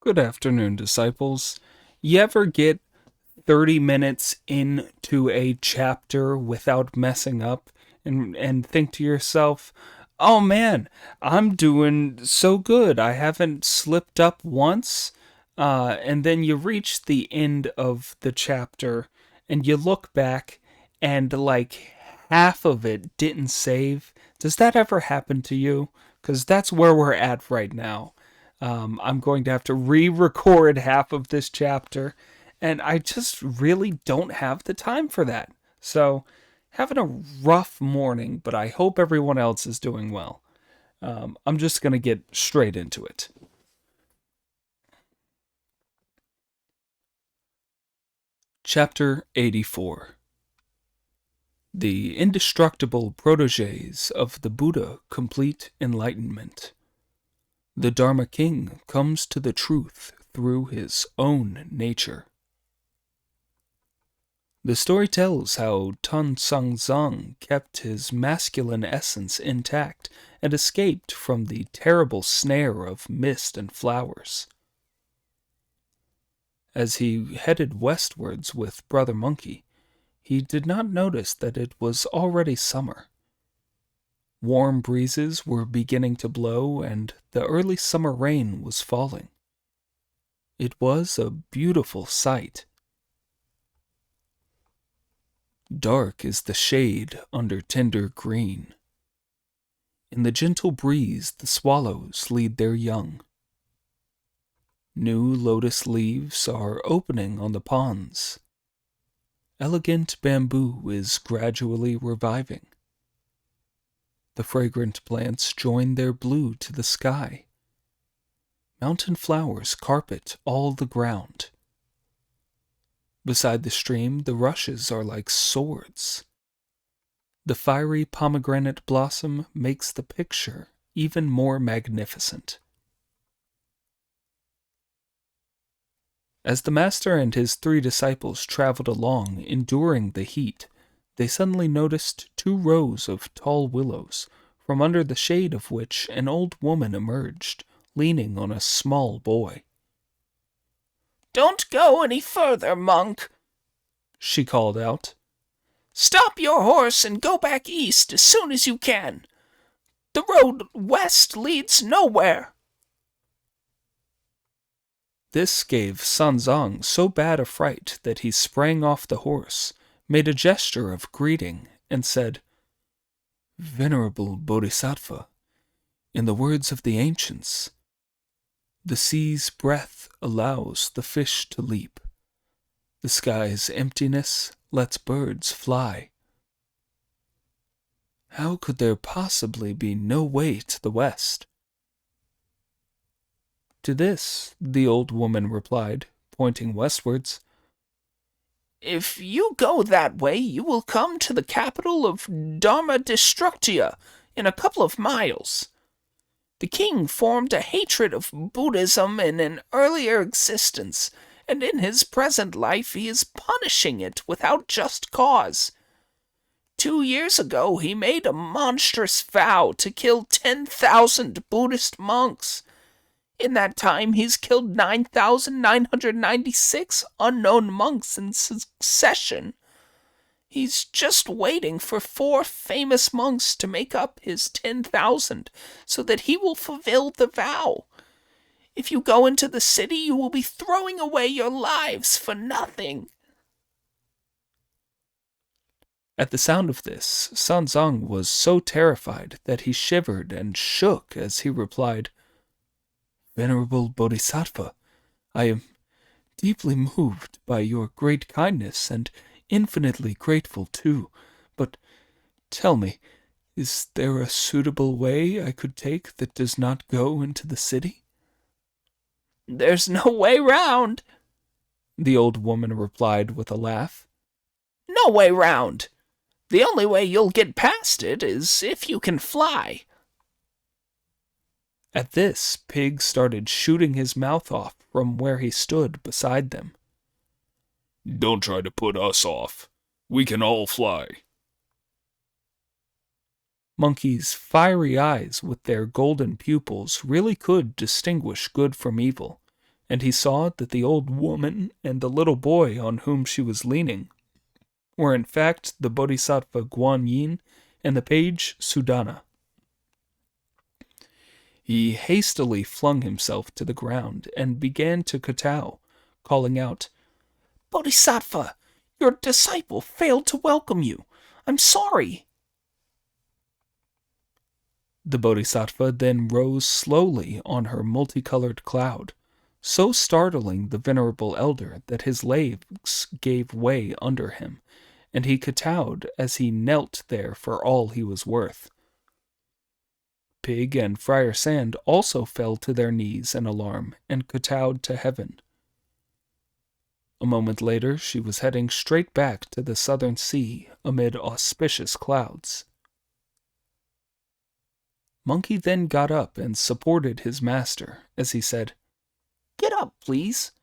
Good afternoon, disciples. You ever get 30 minutes into a chapter without messing up and think to yourself, oh man, I'm doing so good. I haven't slipped up once. And then you reach the end of the chapter and you look back and like half of it didn't save. Does that ever happen to you? Because that's where we're at right now. I'm going to have to re-record half of this chapter, and I just really don't have the time for that. So, having a rough morning, but I hope everyone else is doing well. I'm just going to get straight into it. Chapter 84. The indestructible protégés of the Buddha complete enlightenment. The Dharma King comes to the truth through his own nature. The story tells how Tun Sung Zong kept his masculine essence intact and escaped from the terrible snare of mist and flowers. As he headed westwards with Brother Monkey, he did not notice that it was already summer. Warm breezes were beginning to blow, and the early summer rain was falling. It was a beautiful sight. Dark is the shade under tender green. In the gentle breeze the swallows lead their young. New lotus leaves are opening on the ponds. Elegant bamboo is gradually reviving. The fragrant plants join their blue to the sky. Mountain flowers carpet all the ground. Beside the stream, the rushes are like swords. The fiery pomegranate blossom makes the picture even more magnificent. As the master and his 3 disciples traveled along, enduring the heat, they suddenly noticed 2 rows of tall willows, from under the shade of which an old woman emerged, leaning on a small boy. "Don't go any further, monk," she called out. "Stop your horse and go back east as soon as you can. The road west leads nowhere." This gave Sanzang so bad a fright that he sprang off the horse, made a gesture of greeting, and said, "Venerable Bodhisattva, in the words of the ancients, the sea's breath allows the fish to leap. The sky's emptiness lets birds fly. How could there possibly be no way to the west?" To this, the old woman replied, pointing westwards, "If you go that way, you will come to the capital of Dharmadestructia in a couple of miles. The king formed a hatred of Buddhism in an earlier existence, and in his present life he is punishing it without just cause. 2 years ago he made a monstrous vow to kill 10,000 Buddhist monks. In that time he's killed 9,996 unknown monks in succession. He's just waiting for 4 famous monks to make up his 10,000 so that he will fulfill the vow. If you go into the city, you will be throwing away your lives for nothing." At the sound of this, Sanzang was so terrified that he shivered and shook as he replied, "Venerable Bodhisattva, I am deeply moved by your great kindness and infinitely grateful too, but tell me, is there a suitable way I could take that does not go into the city?" "There's no way round," the old woman replied with a laugh. "No way round. The only way you'll get past it is if you can fly." At this, Pig started shooting his mouth off from where he stood beside them. "Don't try to put us off. We can all fly." Monkey's fiery eyes with their golden pupils really could distinguish good from evil, and he saw that the old woman and the little boy on whom she was leaning were in fact the Bodhisattva Guan Yin and the page Sudana. He hastily flung himself to the ground and began to kowtow, calling out, Bodhisattva, your disciple failed to welcome you. I'm sorry. The Bodhisattva then rose slowly on her multicolored cloud, so startling the venerable elder that his legs gave way under him, and he kowtowed as he knelt there for all he was worth. Pig and Friar Sand also fell to their knees in alarm and kowtowed to heaven. A moment later, she was heading straight back to the southern sea amid auspicious clouds. Monkey then got up and supported his master as he said, Get up, please.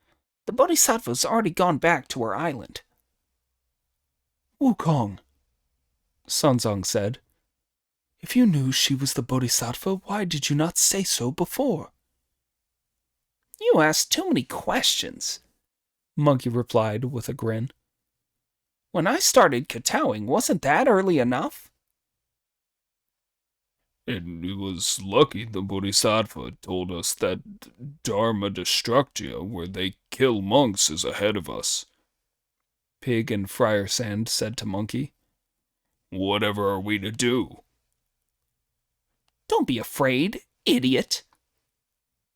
The Bodhisattva's already gone back to her island. Wukong, Sanzong said, if you knew she was the Bodhisattva, why did you not say so before? You asked too many questions, Monkey replied with a grin. When I started kowtowing, wasn't that early enough? And it was lucky the Bodhisattva told us that Dharmadestructia, where they kill monks, is ahead of us. Pig and Friar Sand said to Monkey. Whatever are we to do? Don't be afraid, idiot,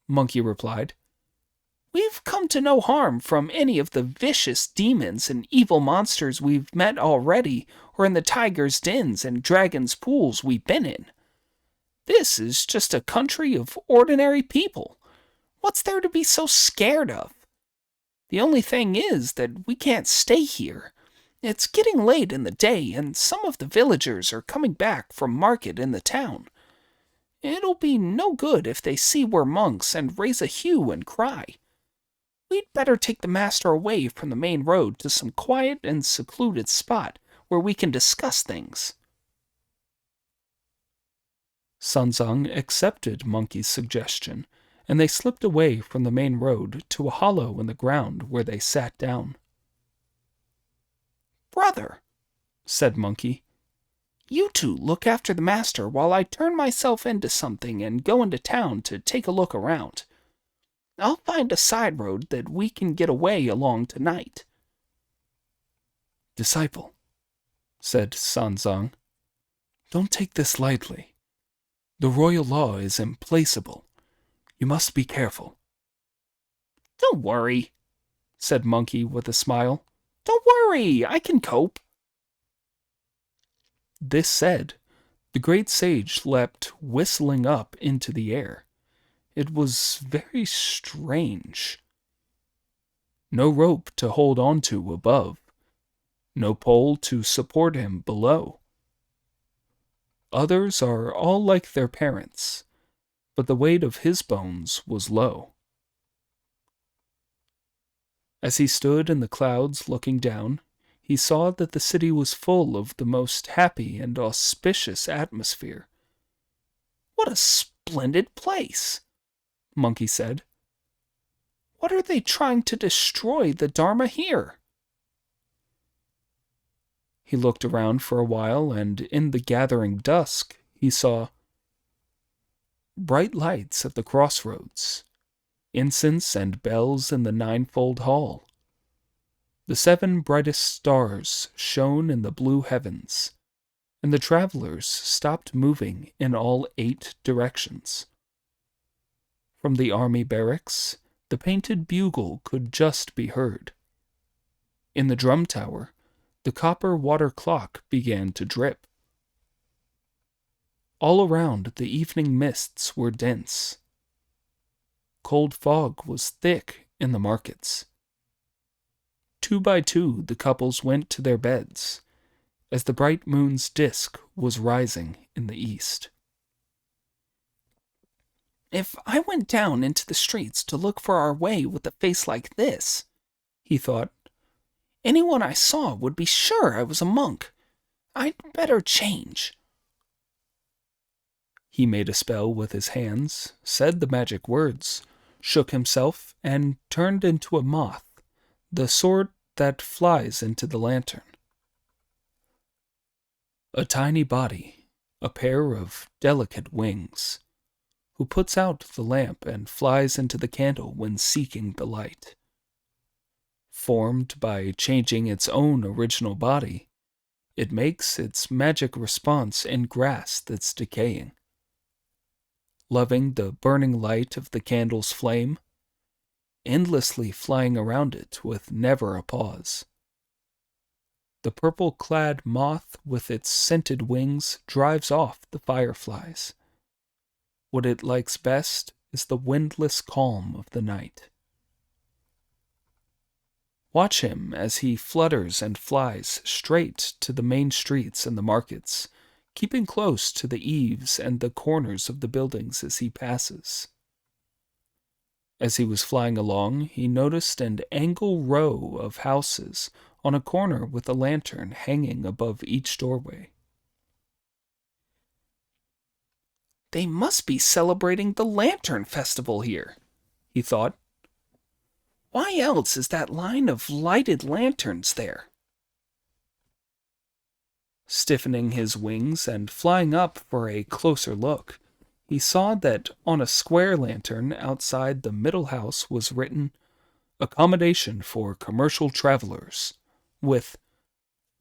Monkey replied. We've come to no harm from any of the vicious demons and evil monsters we've met already, or in the tiger's dens and dragon's pools we've been in. This is just a country of ordinary people. What's there to be so scared of? The only thing is that we can't stay here. It's getting late in the day, and some of the villagers are coming back from market in the town. It'll be no good if they see we're monks and raise a hue and cry. We'd better take the master away from the main road to some quiet and secluded spot where we can discuss things. Sanzong accepted Monkey's suggestion, and they slipped away from the main road to a hollow in the ground where they sat down. Brother, said Monkey, you two look after the master while I turn myself into something and go into town to take a look around. I'll find a side road that we can get away along tonight. Disciple, said Sanzong, don't take this lightly. The royal law is implacable. You must be careful. Don't worry, said Monkey with a smile. Don't worry, I can cope. This said, the great sage leapt whistling up into the air. It was very strange. No rope to hold on to above. No pole to support him below. Others are all like their parents, but the weight of his bones was low. As he stood in the clouds looking down, he saw that the city was full of the most happy and auspicious atmosphere. What a splendid place, Monkey said. What are they trying to destroy the Dharma here? He looked around for a while, and in the gathering dusk he saw bright lights at the crossroads, incense and bells in the ninefold hall. The 7 brightest stars shone in the blue heavens, and the travelers stopped moving in all 8 directions. From the army barracks, the painted bugle could just be heard. In the drum tower, the copper water clock began to drip. All around, the evening mists were dense. Cold fog was thick in the markets. 2 by 2, the couples went to their beds, as the bright moon's disk was rising in the east. If I went down into the streets to look for our way with a face like this, he thought, anyone I saw would be sure I was a monk. I'd better change. He made a spell with his hands, said the magic words, shook himself, and turned into a moth, the sort that flies into the lantern. A tiny body, a pair of delicate wings, who puts out the lamp and flies into the candle when seeking the light. Formed by changing its own original body, it makes its magic response in grass that's decaying. Loving the burning light of the candle's flame, endlessly flying around it with never a pause. The purple-clad moth with its scented wings drives off the fireflies. What it likes best is the windless calm of the night. Watch him as he flutters and flies straight to the main streets and the markets, keeping close to the eaves and the corners of the buildings as he passes. As he was flying along, he noticed an angle row of houses on a corner with a lantern hanging above each doorway. They must be celebrating the Lantern Festival here, he thought. Why else is that line of lighted lanterns there? Stiffening his wings and flying up for a closer look, he saw that on a square lantern outside the middle house was written, "Accommodation for commercial travelers," with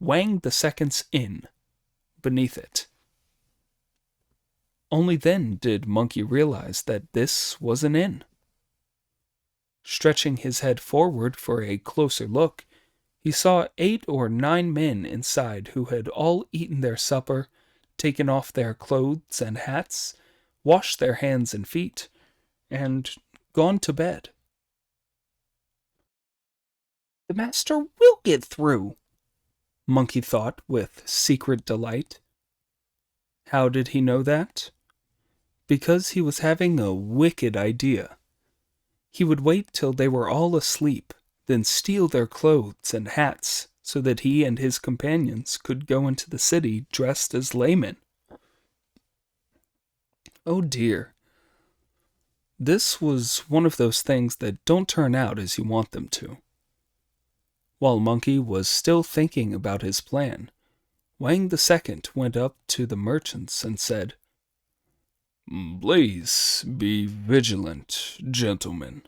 "Wang II's Inn" beneath it. Only then did Monkey realize that this was an inn. Stretching his head forward for a closer look, he saw 8 or 9 men inside who had all eaten their supper, taken off their clothes and hats, washed their hands and feet, and gone to bed. The master will get through, Monkey thought with secret delight. How did he know that? Because he was having a wicked idea. He would wait till they were all asleep, then steal their clothes and hats so that he and his companions could go into the city dressed as laymen. Oh dear. This was one of those things that don't turn out as you want them to. While Monkey was still thinking about his plan, Wang II went up to the merchants and said, "Please be vigilant, gentlemen.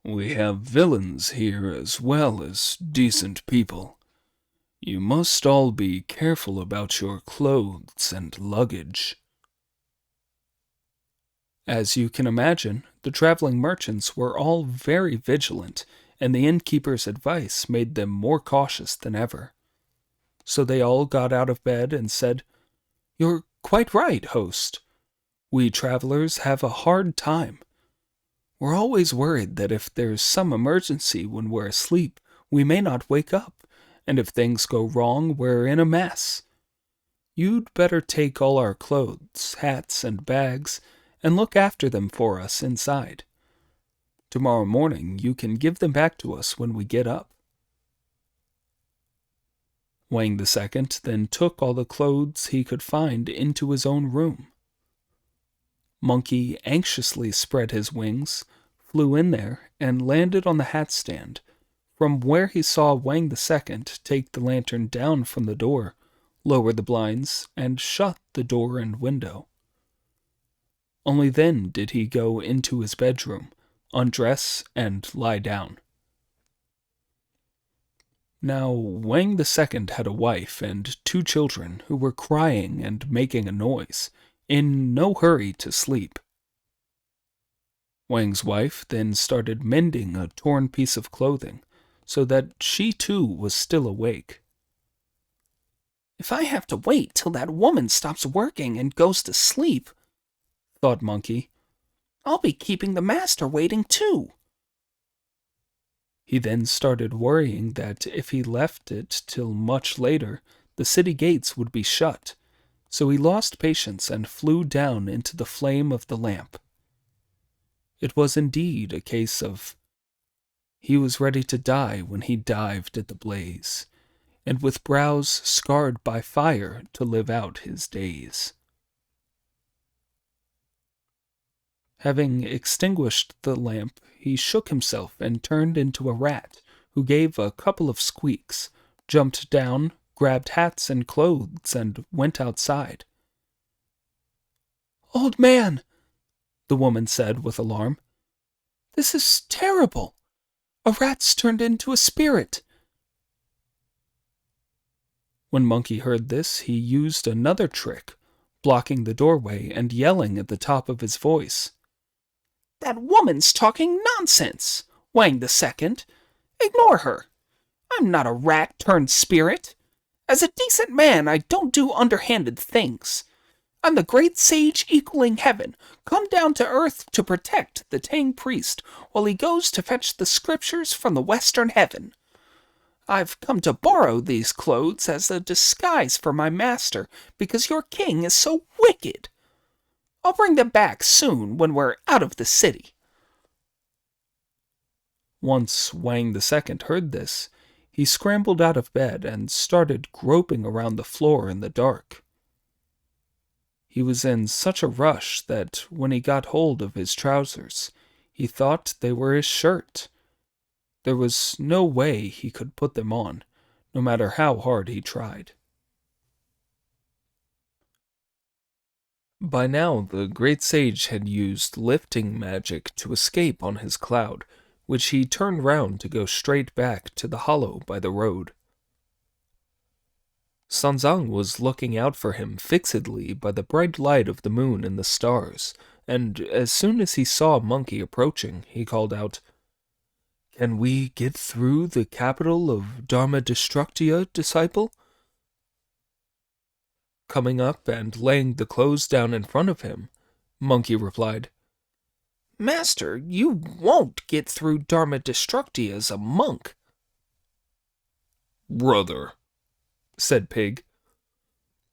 We have villains here as well as decent people. You must all be careful about your clothes and luggage." As you can imagine, the traveling merchants were all very vigilant, and the innkeeper's advice made them more cautious than ever. So they all got out of bed and said, "You're quite right, host. We travelers have a hard time. We're always worried that if there's some emergency when we're asleep, we may not wake up, and if things go wrong, we're in a mess. You'd better take all our clothes, hats, and bags, and look after them for us inside. Tomorrow morning you can give them back to us when we get up." Wang II then took all the clothes he could find into his own room. Monkey anxiously spread his wings, flew in there, and landed on the hat stand, from where he saw Wang II take the lantern down from the door, lower the blinds, and shut the door and window. Only then did he go into his bedroom, undress, and lie down. Now, Wang II had a wife and 2 children who were crying and making a noise, in no hurry to sleep. Wang's wife then started mending a torn piece of clothing, so that she too was still awake. If I have to wait till that woman stops working and goes to sleep, thought Monkey, I'll be keeping the master waiting too. He then started worrying that if he left it till much later, the city gates would be shut, so he lost patience and flew down into the flame of the lamp. It was indeed a case of he was ready to die when he dived at the blaze, and with brows scarred by fire to live out his days. Having extinguished the lamp, he shook himself and turned into a rat, who gave a couple of squeaks, jumped down, grabbed hats and clothes, and went outside. "Old man," the woman said with alarm, "this is terrible. A rat's turned into a spirit." When Monkey heard this, he used another trick, blocking the doorway and yelling at the top of his voice. "That woman's talking nonsense, Wang the Second. Ignore her. I'm not a rat turned spirit. As a decent man, I don't do underhanded things. I'm the great sage equaling heaven, come down to earth to protect the Tang priest while he goes to fetch the scriptures from the western heaven. I've come to borrow these clothes as a disguise for my master because your king is so wicked. I'll bring them back soon when we're out of the city." Once Wang the Second heard this, he scrambled out of bed and started groping around the floor in the dark. He was in such a rush that when he got hold of his trousers, he thought they were his shirt. There was no way he could put them on, no matter how hard he tried. By now, the great sage had used lifting magic to escape on his cloud, which he turned round to go straight back to the hollow by the road. Sanzang was looking out for him fixedly by the bright light of the moon and the stars, and as soon as he saw Monkey approaching, he called out, "Can we get through the capital of Dharmadestructia, disciple?" Coming up and laying the clothes down in front of him, Monkey replied, "Master, you won't get through Dharmadestructia as a monk." "Brother," said Pig,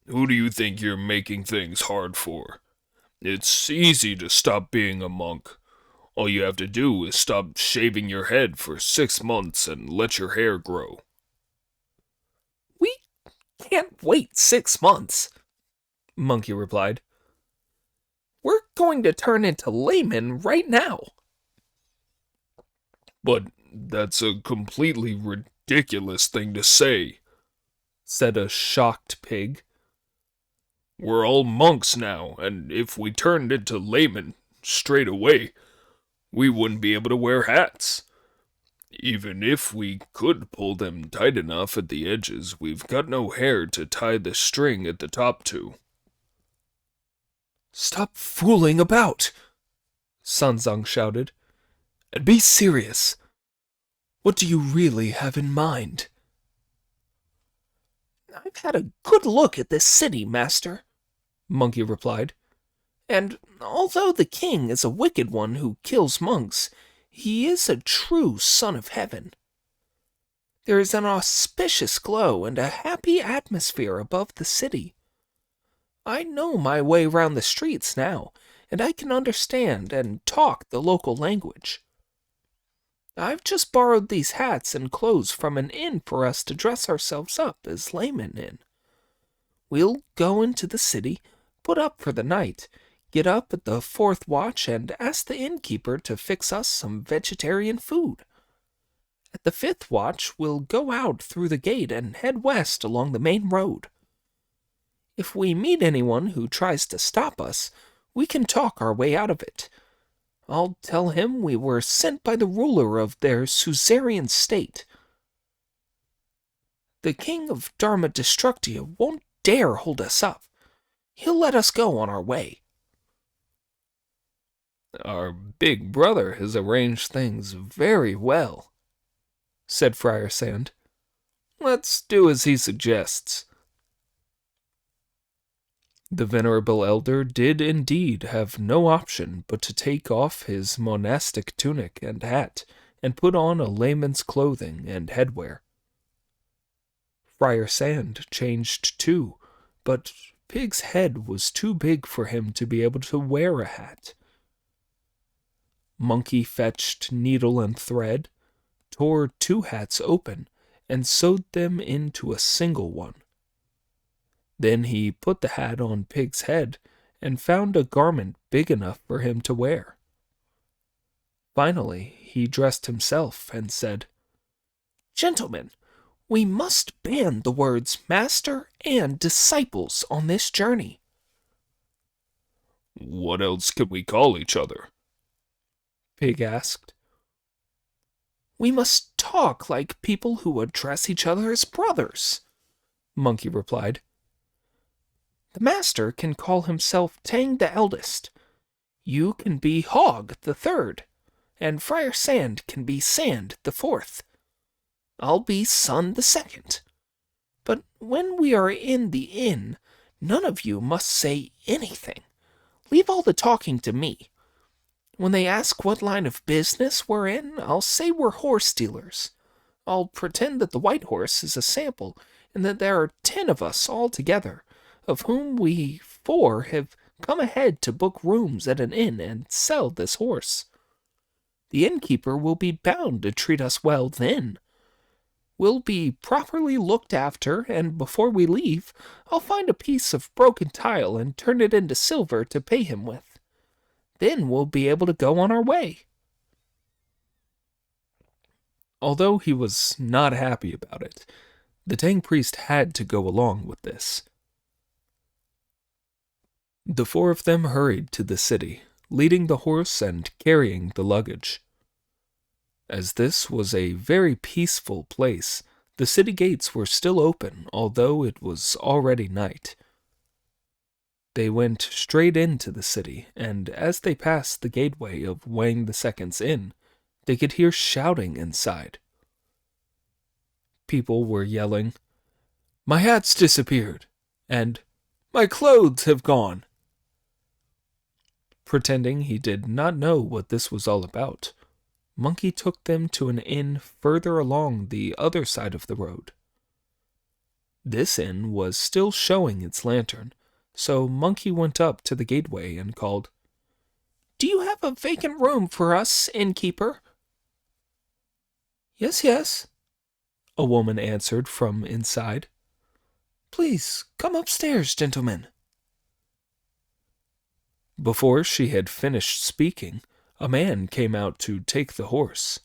"who do you think you're making things hard for? It's easy to stop being a monk. All you have to do is stop shaving your head for 6 months and let your hair grow." "We can't wait 6 months," Monkey replied. "We're going to turn into laymen right now." "But that's a completely ridiculous thing to say," said a shocked Pig. "We're all monks now, and if we turned into laymen straight away, we wouldn't be able to wear hats. Even if we could pull them tight enough at the edges, we've got no hair to tie the string at the top to." "Stop fooling about," Sanzang shouted, "and be serious. What do you really have in mind?" "I've had a good look at this city, master," Monkey replied. "And although the king is a wicked one who kills monks, he is a true son of heaven. There is an auspicious glow and a happy atmosphere above the city. I know my way round the streets now, and I can understand and talk the local language. I've just borrowed these hats and clothes from an inn for us to dress ourselves up as laymen in. We'll go into the city, put up for the night, get up at the 4th watch, and ask the innkeeper to fix us some vegetarian food. At the 5th watch, we'll go out through the gate and head west along the main road. If we meet anyone who tries to stop us, we can talk our way out of it. I'll tell him we were sent by the ruler of their suzerain state. The king of Dharmadestructia won't dare hold us up. He'll let us go on our way." "Our big brother has arranged things very well," said Friar Sand. "Let's do as he suggests." The venerable elder did indeed have no option but to take off his monastic tunic and hat and put on a layman's clothing and headwear. Friar Sand changed too, but Pig's head was too big for him to be able to wear a hat. Monkey fetched needle and thread, tore 2 hats open, and sewed them into a single one. Then he put the hat on Pig's head and found a garment big enough for him to wear. Finally, he dressed himself and said, Gentlemen, we must ban the words master and disciples on this journey. What else can we call each other? Pig asked. We must talk like people who address each other as brothers, Monkey replied. The master can call himself Tang the Eldest. You can be Hog the Third, and Friar Sand can be Sand the Fourth. I'll be Sun the Second. But when we are in the inn, none of you must say anything. Leave all the talking to me. When they ask what line of business we're in, I'll say we're horse dealers. I'll pretend that the white horse is a sample, and that there are 10 of us all together, of whom we 4 have come ahead to book rooms at an inn and sell this horse. The innkeeper will be bound to treat us well then. We'll be properly looked after, and before we leave, I'll find a piece of broken tile and turn it into silver to pay him with. Then we'll be able to go on our way. Although he was not happy about it, the Tang priest had to go along with this. The 4 of them hurried to the city, leading the horse and carrying the luggage. As this was a very peaceful place, the city gates were still open, although it was already night. They went straight into the city, and as they passed the gateway of Wang II's inn, they could hear shouting inside. People were yelling, "My hat's disappeared," and "My clothes have gone." Pretending he did not know what this was all about, Monkey took them to an inn further along the other side of the road. This inn was still showing its lantern, so Monkey went up to the gateway and called, Do you have a vacant room for us, innkeeper? Yes, yes, a woman answered from inside. Please, come upstairs, gentlemen. Before she had finished speaking, a man came out to take the horse.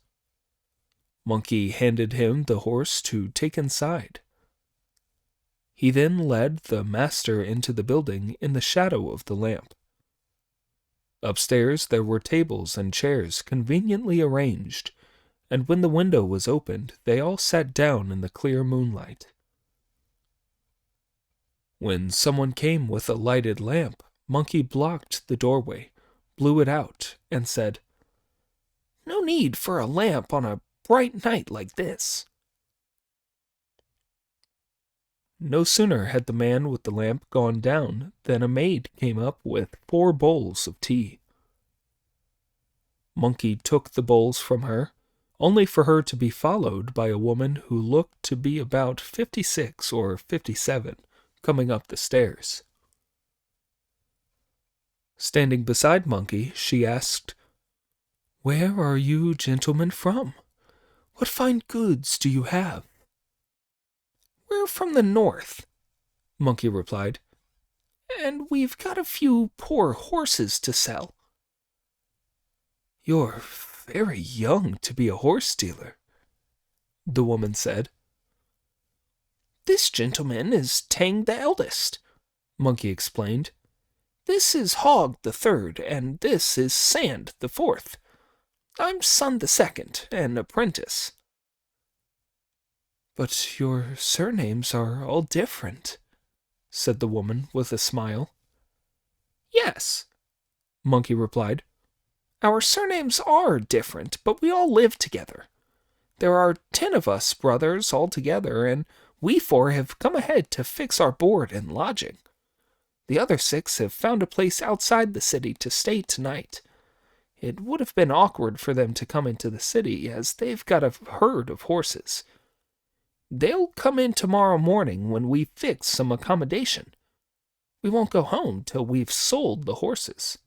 Monkey handed him the horse to take inside. He then led the master into the building in the shadow of the lamp. Upstairs there were tables and chairs conveniently arranged, and when the window was opened, they all sat down in the clear moonlight. When someone came with a lighted lamp, Monkey blocked the doorway, blew it out, and said, No need for a lamp on a bright night like this. No sooner had the man with the lamp gone down than a maid came up with 4 bowls of tea. Monkey took the bowls from her, only for her to be followed by a woman who looked to be about 56 or 57, coming up the stairs. Standing beside Monkey, she asked, Where are you gentlemen from? What fine goods do you have? We're from the north, Monkey replied, and we've got a few poor horses to sell. You're very young to be a horse dealer, the woman said. This gentleman is Tang the Eldest, Monkey explained. This is Hog the Third, and this is Sand the Fourth. I'm Sun the Second, an apprentice. But your surnames are all different, said the woman with a smile. Yes, Monkey replied. Our surnames are different, but we all live together. There are 10 of us brothers all together, and we 4 have come ahead to fix our board and lodging. The other 6 have found a place outside the city to stay tonight. It would have been awkward for them to come into the city, as they've got a herd of horses. They'll come in tomorrow morning when we fix some accommodation. We won't go home till we've sold the horses.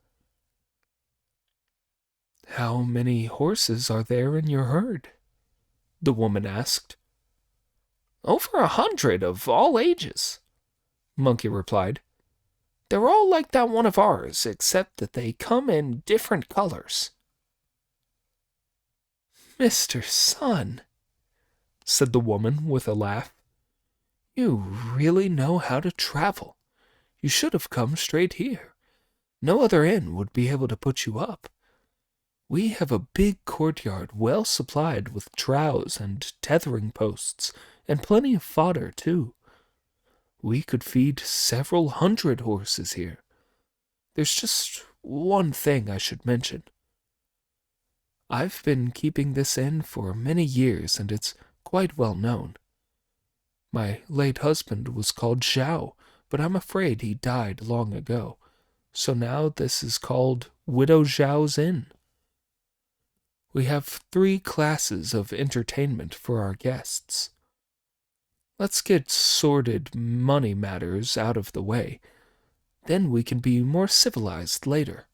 How many horses are there in your herd? The woman asked. Over 100 of all ages, Monkey replied. They're all like that one of ours, except that they come in different colors. Mr. Sun, said the woman with a laugh, you really know how to travel. You should have come straight here. No other inn would be able to put you up. We have a big courtyard well supplied with troughs and tethering posts, and plenty of fodder, too. We could feed several hundred horses here. There's just one thing I should mention. I've been keeping this inn for many years, and it's quite well known. My late husband was called Zhao, but I'm afraid he died long ago, so now this is called Widow Zhao's Inn. We have 3 classes of entertainment for our guests. Let's get sordid money matters out of the way. Then we can be more civilized later.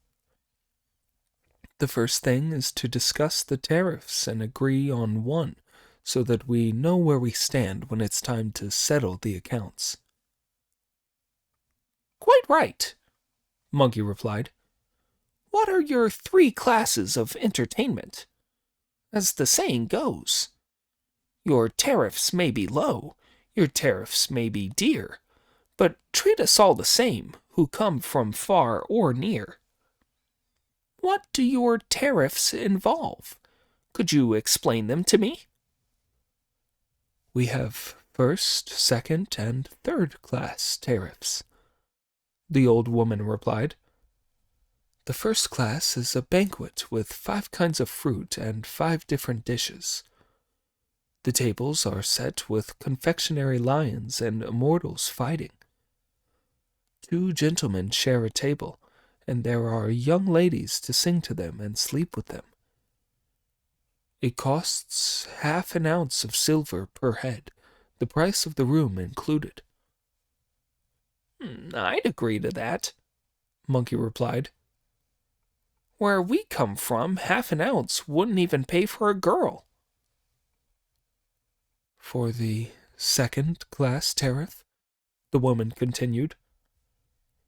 The first thing is to discuss the tariffs and agree on one, so that we know where we stand when it's time to settle the accounts. Quite right, Monkey replied. What are your 3 classes of entertainment? As the saying goes, your tariffs may be low, your tariffs may be dear, but treat us all the same, who come from far or near. What do your tariffs involve? Could you explain them to me? We have first, second, and third class tariffs, the old woman replied. The first class is a banquet with 5 kinds of fruit and 5 different dishes. The tables are set with confectionery lions and immortals fighting. 2 gentlemen share a table, and there are young ladies to sing to them and sleep with them. It costs half an ounce of silver per head, the price of the room included. I'd agree to that, Monkey replied. Where we come from, half an ounce wouldn't even pay for a girl. For the second class tariff, the woman continued,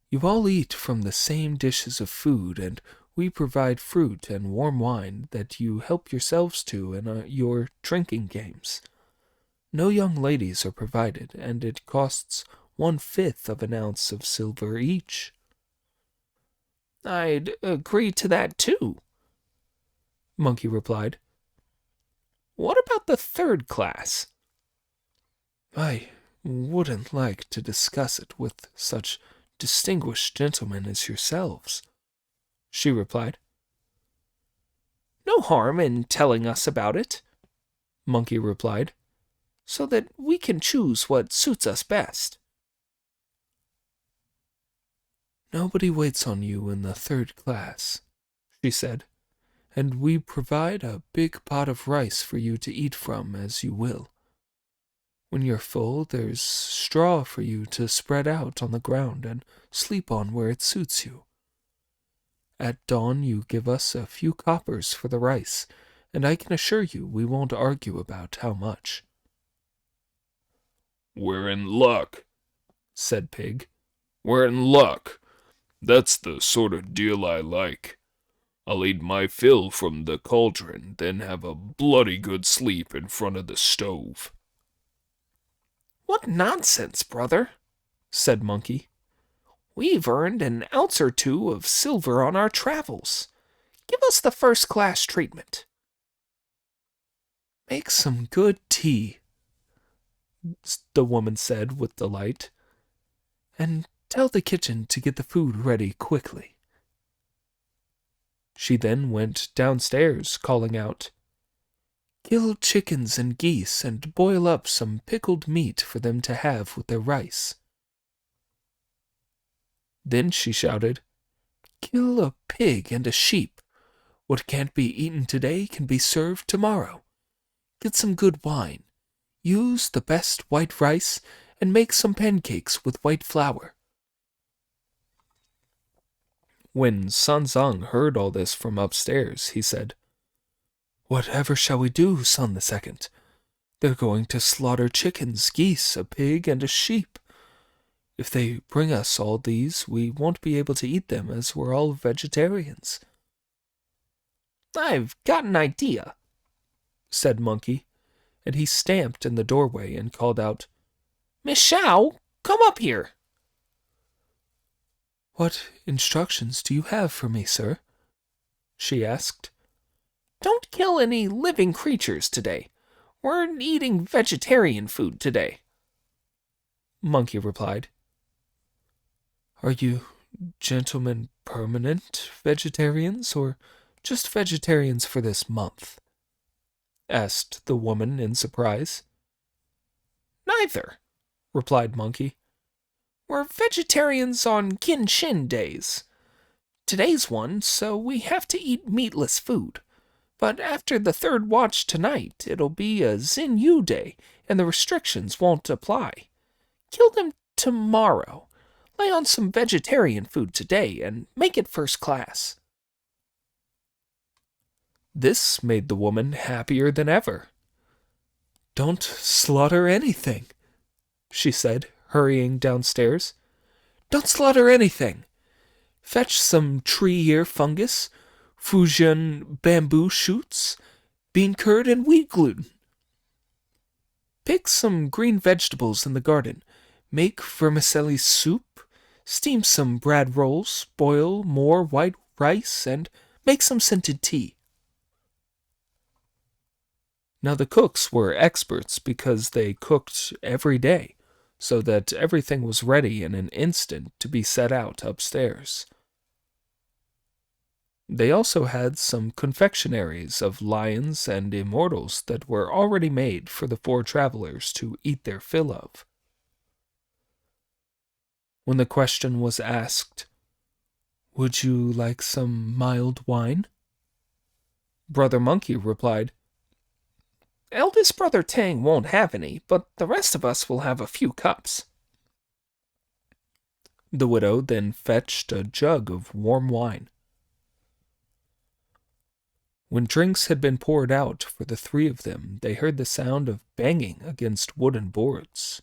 you all eat from the same dishes of food, and we provide fruit and warm wine that you help yourselves to in your drinking games. No young ladies are provided, and it costs 1/5 of an ounce of silver each. I'd agree to that too, Monkey replied. What about the third class? I wouldn't like to discuss it with such distinguished gentlemen as yourselves, she replied. No harm in telling us about it, Monkey replied, so that we can choose what suits us best. Nobody waits on you in the third class, she said, and we provide a big pot of rice for you to eat from as you will. When you're full, there's straw for you to spread out on the ground and sleep on where it suits you. At dawn, you give us a few coppers for the rice, and I can assure you we won't argue about how much. We're in luck, said Pig. We're in luck. That's the sort of deal I like. I'll eat my fill from the cauldron, then have a bloody good sleep in front of the stove. What nonsense, brother, said Monkey. We've earned an ounce or 2 of silver on our travels. Give us the first-class treatment. Make some good tea, the woman said with delight, and tell the kitchen to get the food ready quickly. She then went downstairs, calling out, Kill chickens and geese and boil up some pickled meat for them to have with their rice. Then she shouted, Kill a pig and a sheep. What can't be eaten today can be served tomorrow. Get some good wine. Use the best white rice and make some pancakes with white flour. When Sanzang heard all this from upstairs, he said, Whatever shall we do, Sun the Second? They're going to slaughter chickens, geese, a pig, and a sheep. If they bring us all these, we won't be able to eat them, as we're all vegetarians. I've got an idea, said Monkey, and he stamped in the doorway and called out, Miss Shao, come up here. "What instructions do you have for me, sir?" she asked. Don't kill any living creatures today. We're eating vegetarian food today. Monkey replied. "Are you gentlemen permanent vegetarians, or just vegetarians for this month?" asked the woman in surprise. Neither, replied Monkey. We're vegetarians on Kinshin days. Today's one, so we have to eat meatless food. But after the third watch tonight, it'll be a Xinyu day, and the restrictions won't apply. Kill them tomorrow. Lay on some vegetarian food today and make it first class. This made the woman happier than ever. "Don't slaughter anything," she said, hurrying downstairs. "Don't slaughter anything. Fetch some tree ear fungus, Fujian bamboo shoots, bean curd, and wheat gluten. Pick some green vegetables in the garden. Make vermicelli soup, steam some bread rolls, boil more white rice, and make some scented tea." Now the cooks were experts because they cooked every day, so that everything was ready in an instant to be set out upstairs. They also had some confectionaries of lions and immortals that were already made for the 4 travelers to eat their fill of. When the question was asked, "Would you like some mild wine?" Brother Monkey replied, Eldest Brother Tang won't have any, but the rest of us will have a few cups. The widow then fetched a jug of warm wine. When drinks had been poured out for the 3 of them, they heard the sound of banging against wooden boards.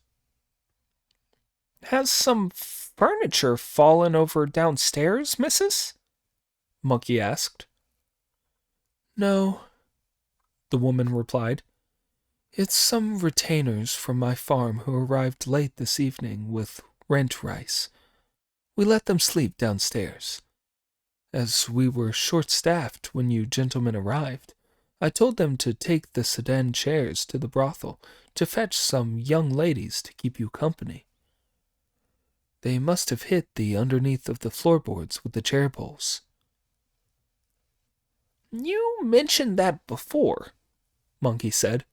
Has some furniture fallen over downstairs, missus? Monkey asked. "No," the woman replied. "It's some retainers from my farm who arrived late this evening with rent rice. We let them sleep downstairs. As we were short-staffed when you gentlemen arrived, I told them to take the sedan chairs to the brothel to fetch some young ladies to keep you company. They must have hit the underneath of the floorboards with the chair poles." You mentioned that before, Monkey said,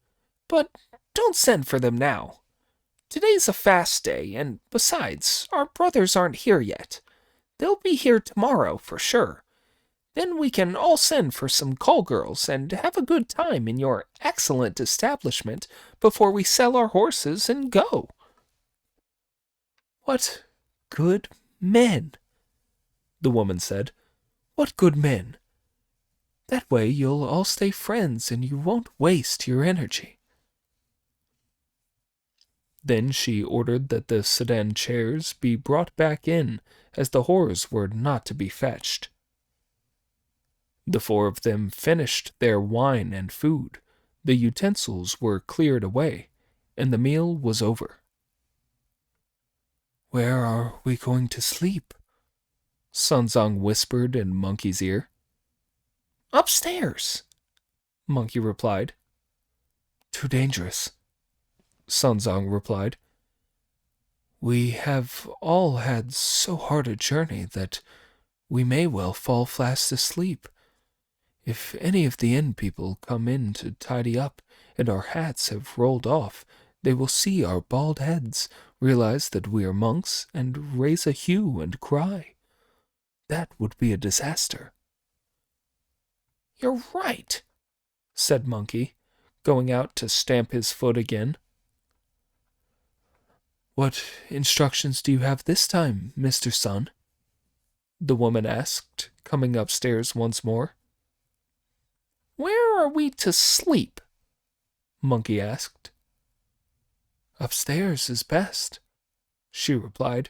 but don't send for them now. Today's a fast day, and besides, our brothers aren't here yet. They'll be here tomorrow for sure. Then we can all send for some call girls and have a good time in your excellent establishment before we sell our horses and go. "What good men," the woman said. "What good men. That way you'll all stay friends and you won't waste your energy." Then she ordered that the sedan chairs be brought back in, as the whores were not to be fetched. The 4 of them finished their wine and food, the utensils were cleared away, and the meal was over. "Where are we going to sleep?" Sunzong whispered in Monkey's ear. Upstairs, Monkey replied. "Too dangerous," Sunzong replied. "We have all had so hard a journey that we may well fall fast asleep. If any of the inn people come in to tidy up and our hats have rolled off, they will see our bald heads, realize that we are monks, and raise a hue and cry. That would be a disaster." "You're right," said Monkey, going out to stamp his foot again. "What instructions do you have this time, Mr. Sun?" the woman asked, coming upstairs once more. "Where are we to sleep?" Monkey asked. "Upstairs is best," she replied.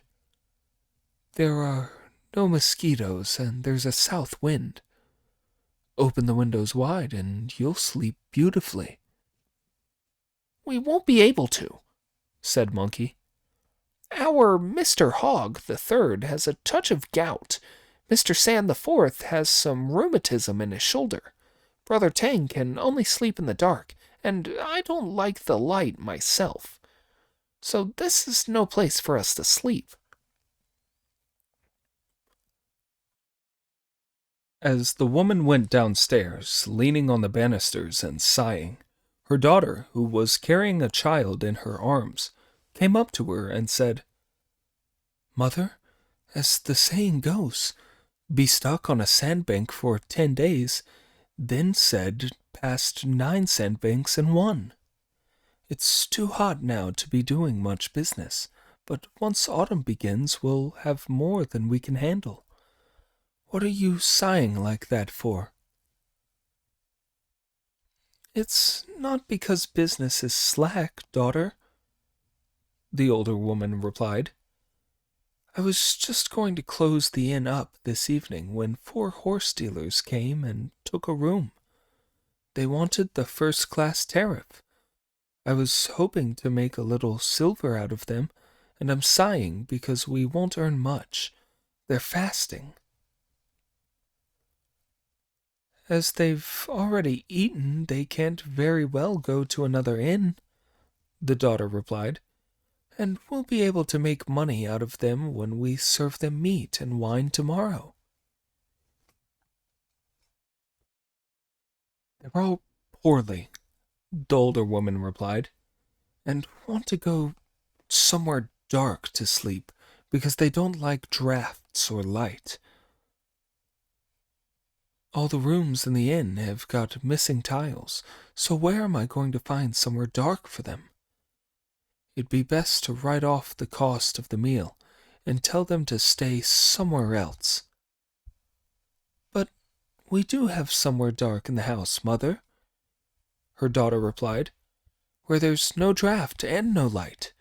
"There are no mosquitoes and there's a south wind. Open the windows wide and you'll sleep beautifully. we won't be able to," said Monkey. "Our Mr. Hog the Third has a touch of gout. Mr. Sand the Fourth has some rheumatism in his shoulder. Brother Tang can only sleep in the dark, and I don't like the light myself. So this is no place for us to sleep." As the woman went downstairs, leaning on the banisters and sighing, her daughter, who was carrying a child in her arms, came up to her and said, "Mother, as the saying goes, be stuck on a sandbank for 10 days, then said past 9 sandbanks in one. It's too hot now to be doing much business, but once autumn begins we'll have more than we can handle. What are you sighing like that for?" "It's not because business is slack, daughter," the older woman replied. "I was just going to close the inn up this evening when 4 horse dealers came and took a room. They wanted the first-class tariff. I was hoping to make a little silver out of them, and I'm sighing because we won't earn much. They're fasting." "As they've already eaten, they can't very well go to another inn," the daughter replied, "and we'll be able to make money out of them when we serve them meat and wine tomorrow." "They're all poorly," the older woman replied, "and want to go somewhere dark to sleep because they don't like drafts or light. All the rooms in the inn have got missing tiles, so where am I going to find somewhere dark for them? It'd be best to write off the cost of the meal and tell them to stay somewhere else." "But we do have somewhere dark in the house, Mother," her daughter replied, "where there's no draught and no light.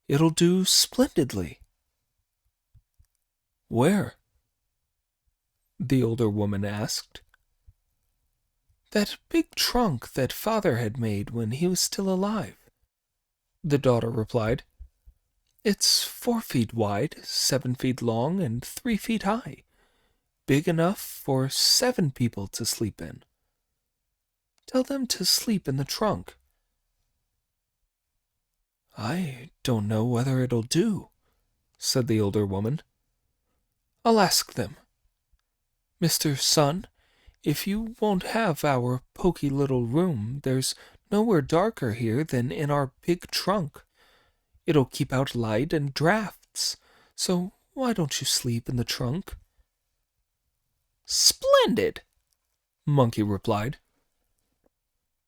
It'll do splendidly." "Where?" the older woman asked. "That big trunk that Father had made when he was still alive," the daughter replied. "It's 4 feet wide, 7 feet long, and 3 feet high. Big enough for 7 people to sleep in. Tell them to sleep in the trunk." "I don't know whether it'll do," said the older woman. "I'll ask them. Mr. Sun, if you won't have our poky little room, there's nowhere darker here than in our big trunk. It'll keep out light and drafts, so why don't you sleep in the trunk?" "Splendid," Monkey replied.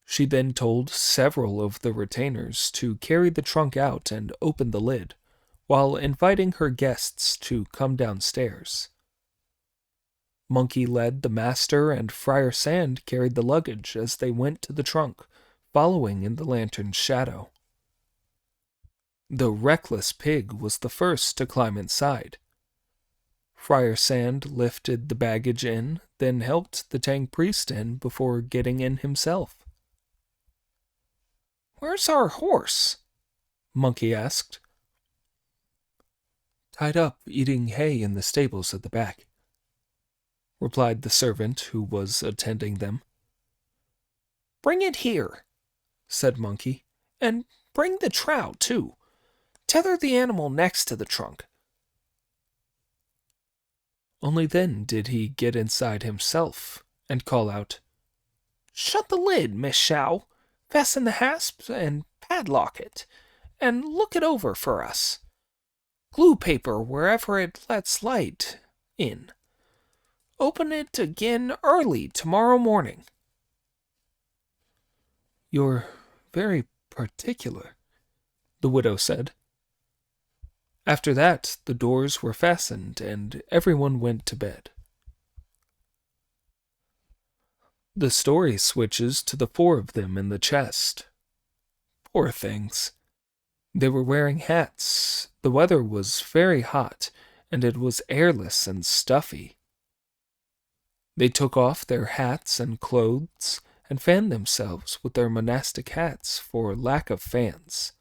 She then told several of the retainers to carry the trunk out and open the lid, while inviting her guests to come downstairs. Monkey led the master, and Friar Sand carried the luggage as they went to the trunk, following in the lantern's shadow. The reckless pig was the first to climb inside. Friar Sand lifted the baggage in, then helped the Tang priest in before getting in himself. "Where's our horse?" Monkey asked. "Tied up eating hay in the stables at the back," replied the servant who was attending them. "Bring it here," said Monkey, "and bring the trough, too. Tether the animal next to the trunk." Only then did he get inside himself and call out, "Shut the lid, Miss Shao. Fasten the hasp and padlock it, and look it over for us. Glue paper wherever it lets light in. Open it again early tomorrow morning." "You're very particular," the widow said. After that, the doors were fastened, and everyone went to bed. The story switches to the 4 of them in the chest. Poor things. They were wearing hats. The weather was very hot, and it was airless and stuffy. They took off their hats and clothes and fanned themselves with their monastic hats for lack of fans.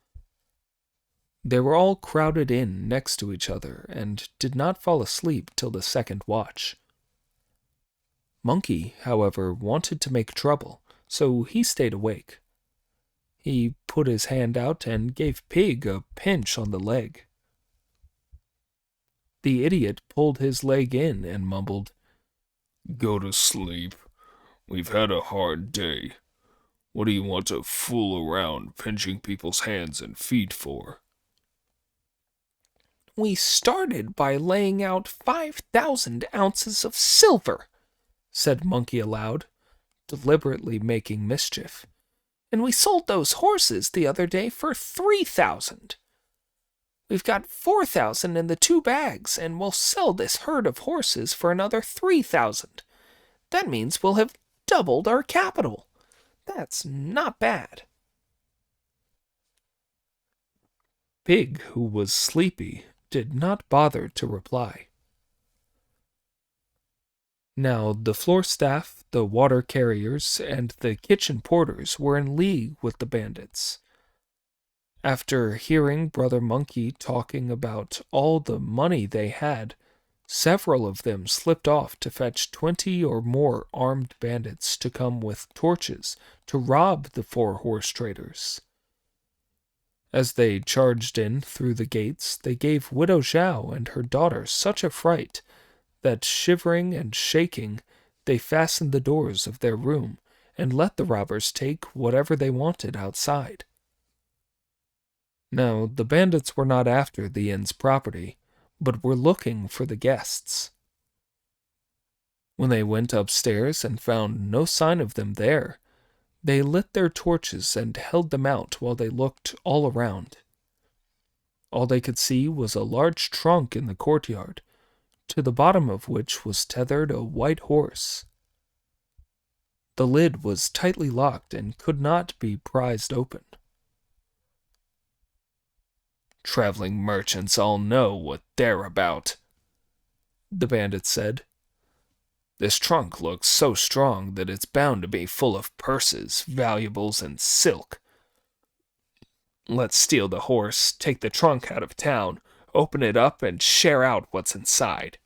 They were all crowded in next to each other and did not fall asleep till the second watch. Monkey, however, wanted to make trouble, so he stayed awake. He put his hand out and gave Pig a pinch on the leg. The idiot pulled his leg in and mumbled, Go to sleep. We've had a hard day. What do you want to fool around pinching people's hands and feet for? We started by laying out 5,000 ounces of silver, said Monkey aloud, deliberately making mischief. And we sold those horses the other day for 3,000. We've got 4,000 in the 2 bags, and we'll sell this herd of horses for another 3,000. That means we'll have doubled our capital. That's not bad. Pig, who was sleepy, did not bother to reply. Now the floor staff, the water carriers, and the kitchen porters were in league with the bandits. After hearing Brother Monkey talking about all the money they had, several of them slipped off to fetch 20 or more armed bandits to come with torches to rob the 4 horse traders. As they charged in through the gates, they gave Widow Zhao and her daughter such a fright that, shivering and shaking, they fastened the doors of their room and let the robbers take whatever they wanted outside. Now, the bandits were not after the inn's property, but were looking for the guests. When they went upstairs and found no sign of them there, they lit their torches and held them out while they looked all around. All they could see was a large trunk in the courtyard, to the bottom of which was tethered a white horse. The lid was tightly locked and could not be prized open. Traveling merchants all know what they're about, the bandit said. This trunk looks so strong that it's bound to be full of purses, valuables, and silk. Let's steal the horse, take the trunk out of town, open it up, and share out what's inside.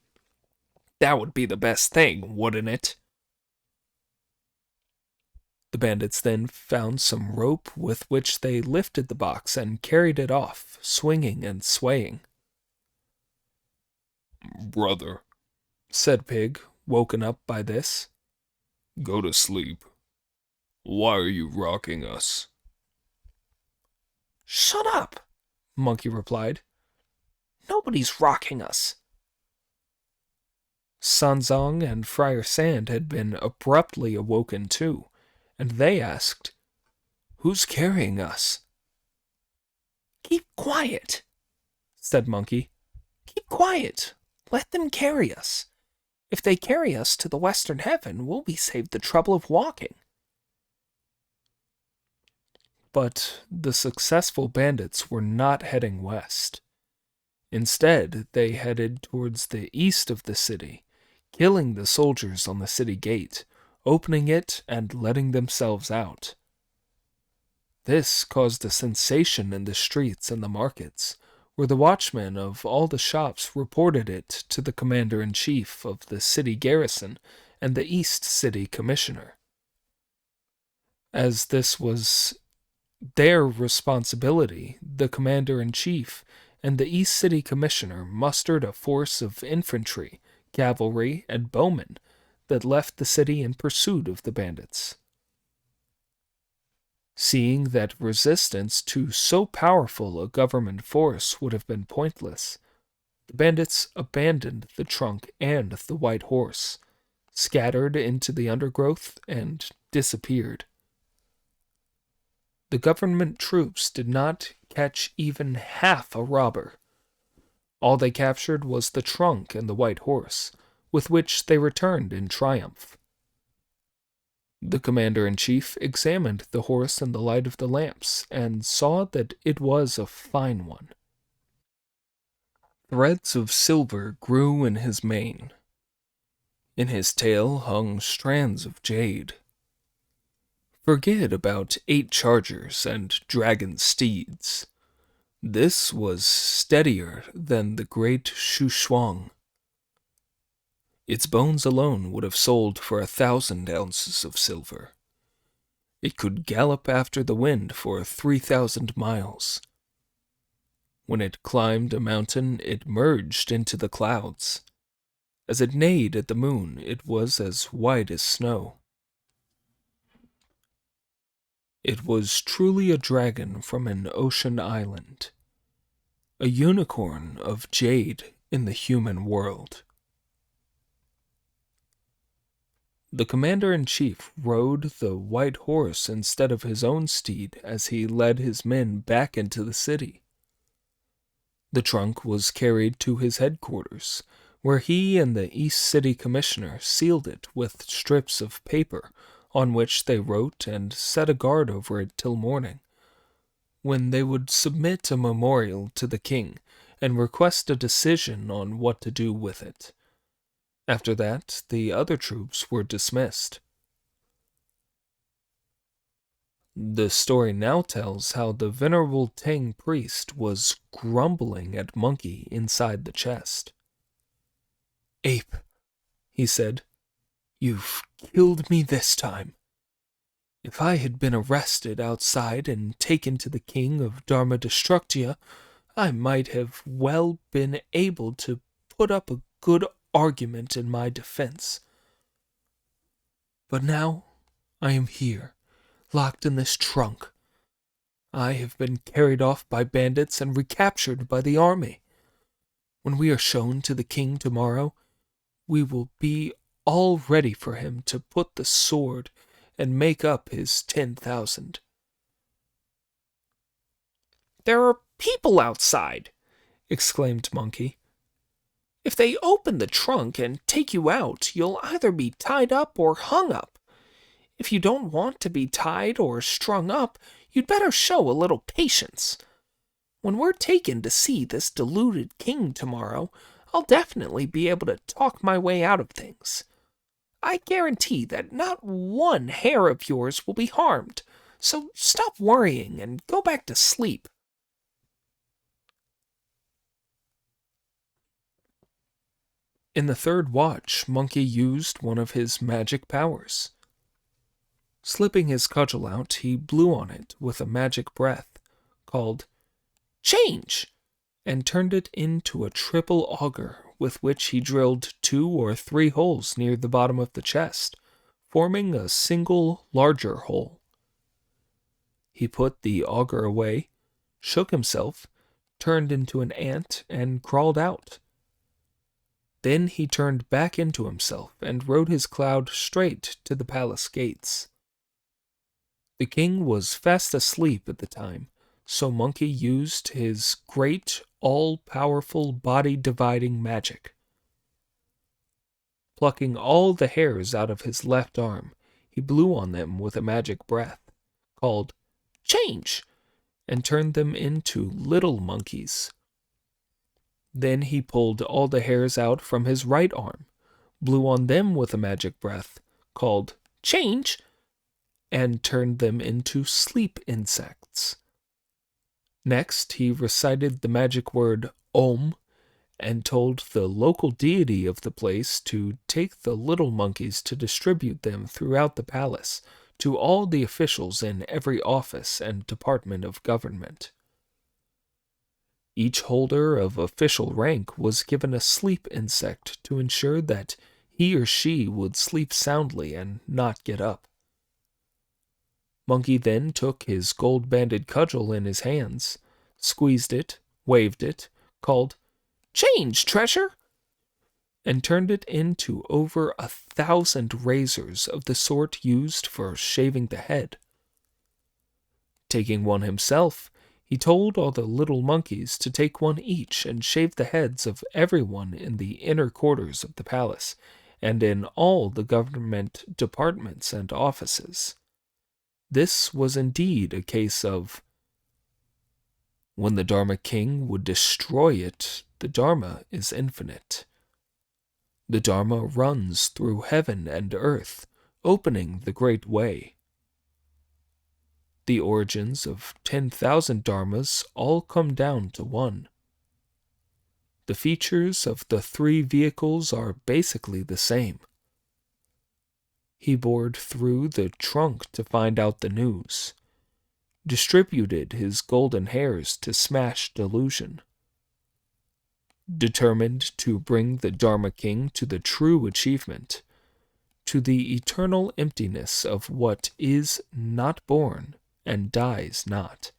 That would be the best thing, wouldn't it? The bandits then found some rope with which they lifted the box and carried it off, swinging and swaying. Brother, said Pig, woken up by this, go to sleep. Why are you rocking us? Shut up, Monkey replied. Nobody's rocking us. Sanzong and Friar Sand had been abruptly awoken too, and they asked, Who's carrying us? Keep quiet, said Monkey. Keep quiet. Let them carry us. If they carry us to the western heaven, we'll be saved the trouble of walking. But the successful bandits were not heading west. Instead, they headed towards the east of the city, killing the soldiers on the city gate, opening it and letting themselves out. This caused a sensation in the streets and the markets, where the watchmen of all the shops reported it to the commander-in-chief of the city garrison and the East City Commissioner. As this was their responsibility, the commander-in-chief and the East City Commissioner mustered a force of infantry, cavalry, and bowmen that left the city in pursuit of the bandits. Seeing that resistance to so powerful a government force would have been pointless, the bandits abandoned the trunk and the white horse, scattered into the undergrowth, and disappeared. The government troops did not catch even half a robber. All they captured was the trunk and the white horse, with which they returned in triumph. The commander-in-chief examined the horse in the light of the lamps, and saw that it was a fine one. Threads of silver grew in his mane. In his tail hung strands of jade. Forget about 8 chargers and dragon steeds. This was steadier than the great Shushwang. Its bones alone would have sold for 1,000 ounces of silver. It could gallop after the wind for 3,000 miles. When it climbed a mountain, it merged into the clouds. As it neighed at the moon, it was as white as snow. It was truly a dragon from an ocean island, a unicorn of jade in the human world. The commander-in-chief rode the white horse instead of his own steed as he led his men back into the city. The trunk was carried to his headquarters, where he and the East City Commissioner sealed it with strips of paper on which they wrote and set a guard over it till morning, when they would submit a memorial to the king and request a decision on what to do with it. After that, the other troops were dismissed. The story now tells how the venerable Tang priest was grumbling at Monkey inside the chest. "Ape," he said, "you've killed me this time. If I had been arrested outside and taken to the king of Dharmadestructia, I might have well been able to put up a good argument in my defense. But now I am here, locked in this trunk. I have been carried off by bandits and recaptured by the army. When we are shown to the king tomorrow, we will be all ready for him to put the sword and make up his 10,000. There are people outside, exclaimed Monkey. If they open the trunk and take you out, you'll either be tied up or hung up. If you don't want to be tied or strung up, you'd better show a little patience. When we're taken to see this deluded king tomorrow, I'll definitely be able to talk my way out of things. I guarantee that not one hair of yours will be harmed, so stop worrying and go back to sleep." In the third watch, Monkey used one of his magic powers. Slipping his cudgel out, he blew on it with a magic breath, called "Change!" and turned it into a triple auger with which he drilled 2 or 3 holes near the bottom of the chest, forming a single larger hole. He put the auger away, shook himself, turned into an ant, and crawled out. Then he turned back into himself and rode his cloud straight to the palace gates. The king was fast asleep at the time, so Monkey used his great, all-powerful body-dividing magic. Plucking all the hairs out of his left arm, he blew on them with a magic breath, called "Change!" and turned them into little monkeys. Then he pulled all the hairs out from his right arm, blew on them with a magic breath, called "Change!" and turned them into sleep insects. Next, he recited the magic word Om and told the local deity of the place to take the little monkeys to distribute them throughout the palace to all the officials in every office and department of government. Each holder of official rank was given a sleep insect to ensure that he or she would sleep soundly and not get up. Monkey then took his gold-banded cudgel in his hands, squeezed it, waved it, called "Change, treasure!" and turned it into over 1,000 razors of the sort used for shaving the head. Taking one himself, he told all the little monkeys to take one each and shave the heads of everyone in the inner quarters of the palace and in all the government departments and offices. This was indeed a case of when the Dharma King would destroy it, the Dharma is infinite. The Dharma runs through heaven and earth, opening the great way. The origins of 10,000 Dharmas all come down to one. The features of the three vehicles are basically the same. He bored through the trunk to find out the news, distributed his golden hairs to smash delusion. Determined to bring the Dharma King to the true achievement, to the eternal emptiness of what is not born and dies not.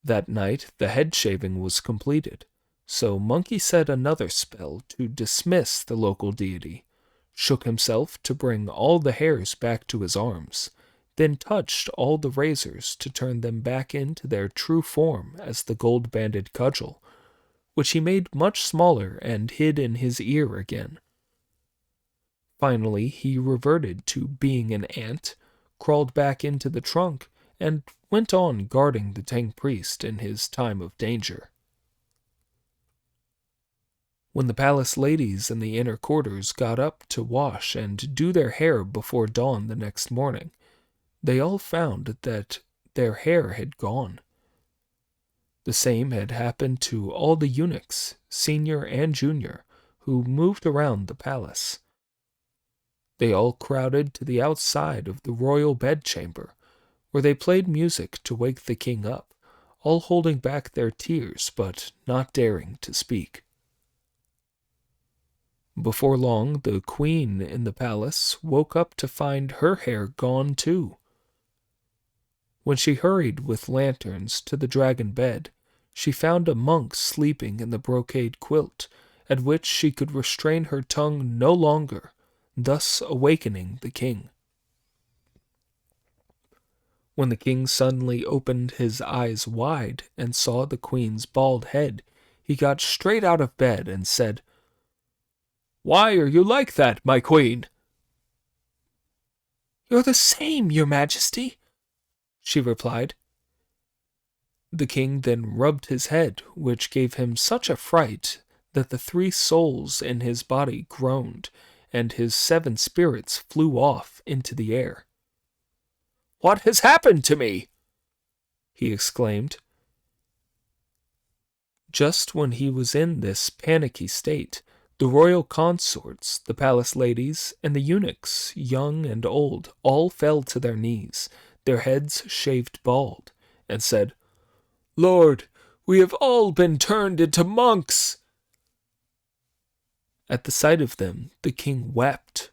That night the head shaving was completed, so Monkey said another spell to dismiss the local deity, shook himself to bring all the hairs back to his arms, then touched all the razors to turn them back into their true form as the gold-banded cudgel, which he made much smaller and hid in his ear again. Finally, he reverted to being an ant, crawled back into the trunk, and went on guarding the Tang priest in his time of danger. When the palace ladies in the inner quarters got up to wash and do their hair before dawn the next morning, they all found that their hair had gone. The same had happened to all the eunuchs, senior and junior, who moved around the palace. They all crowded to the outside of the royal bedchamber, where they played music to wake the king up, all holding back their tears but not daring to speak. Before long, the queen in the palace woke up to find her hair gone too. When she hurried with lanterns to the dragon bed, she found a monk sleeping in the brocade quilt, at which she could restrain her tongue no longer, thus awakening the king. When the king suddenly opened his eyes wide and saw the queen's bald head, he got straight out of bed and said, "Why are you like that, my queen?" "You're the same, your majesty," she replied. The king then rubbed his head, which gave him such a fright that the 3 souls in his body groaned, and his 7 spirits flew off into the air. "What has happened to me?" he exclaimed. Just when he was in this panicky state, the royal consorts, the palace ladies, and the eunuchs, young and old, all fell to their knees, their heads shaved bald, and said, "Lord, we have all been turned into monks." At the sight of them, the king wept.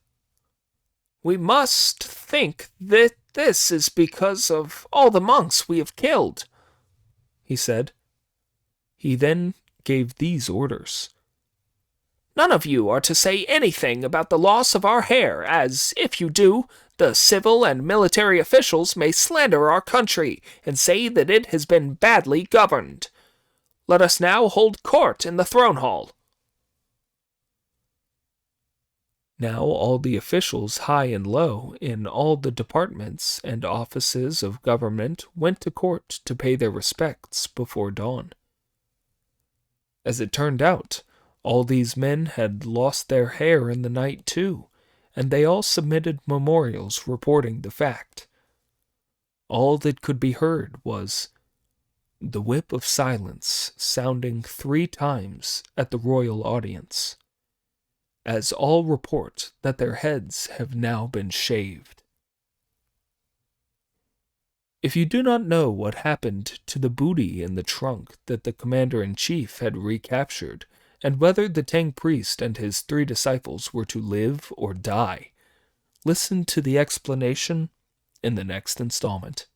"We must think that this is because of all the monks we have killed," he said. He then gave these orders. "None of you are to say anything about the loss of our hair, as, if you do, the civil and military officials may slander our country and say that it has been badly governed. Let us now hold court in the throne hall." Now all the officials, high and low, in all the departments and offices of government went to court to pay their respects before dawn. As it turned out, all these men had lost their hair in the night too, and they all submitted memorials reporting the fact. All that could be heard was the whip of silence sounding 3 times at the royal audience, as all report that their heads have now been shaved. If you do not know what happened to the booty in the trunk that the commander-in-chief had recaptured, and whether the Tang priest and his 3 disciples were to live or die, listen to the explanation in the next installment.